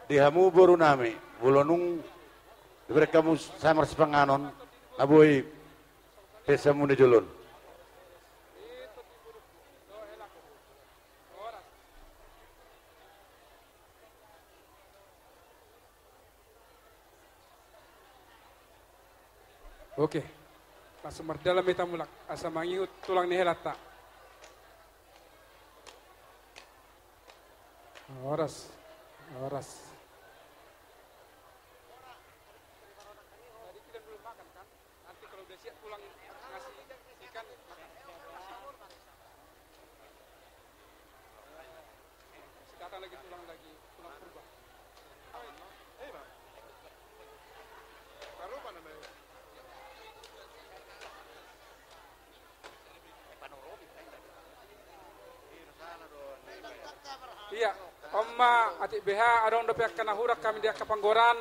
dihamu boru nami bulonung diberi kamu samar sepanganon aboi pesamu julun. Oke, langsung merdalam kita mulak. Asa mangiut tulang ni helata. Oras. Tadi kita belum makan kan? Nanti kalau udah siap pulang ngasih ikan. Datang lagi tulang purba. Baru apa namanya? Iya, Oma atik BH adong do pihak kana hurak kami dia kapanggoran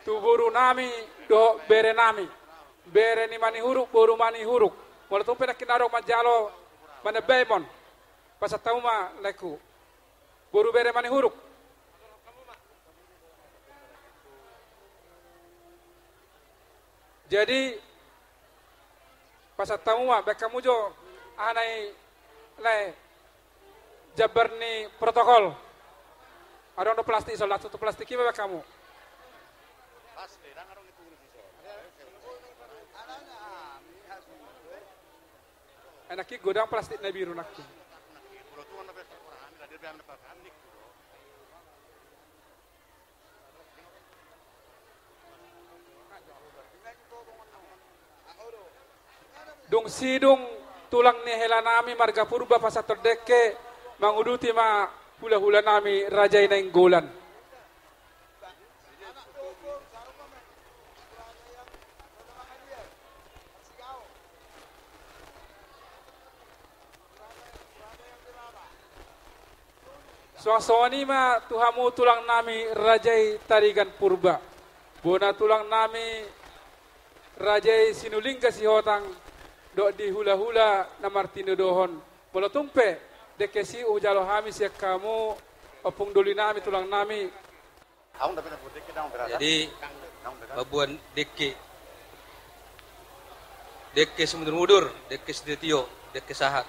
tuburu nami do bere nami. Bere ni mani huruk buru mani huruk. Wala tumpe nak kinaro majalo mana baimon. Pasatauma leku. Buru bere mani huruk. Jadi pasatauma bekamujo anai le jabar ni protokol. Ada ono plastik isolat satu plastik apa kamu? Enaki godang plastik na biru nakki. Dung sidung tulang ni helanami marga purba pasator deke manguduti ma hula-hula nami rajay na inggolan. Suasoni ma tuhamu tulang nami rajay tarigan purba. Bona tulang nami rajay sinulingga si hotang do di hula-hula na martino dohon. Mula tumpe dekesi ujalo hamis ya kamu opung doli nami tulang nami. Jadi babuan deke semudur deke sedetio deke sahat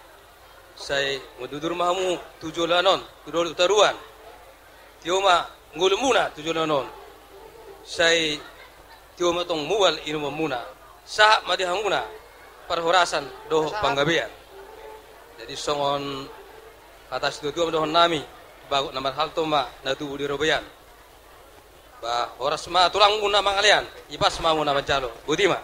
saya mududur mamu tujolanon tudol utaruan tioma ngulumuna tujolanon saya tioma tong mual inu mamuna sah madihanguna perhorasan doh panggabean. Jadi songon atas itu dohon nami bagut namar hal toma natu di robayan ba horas ma tulang muna mangalian ipas ma muna mancalo budima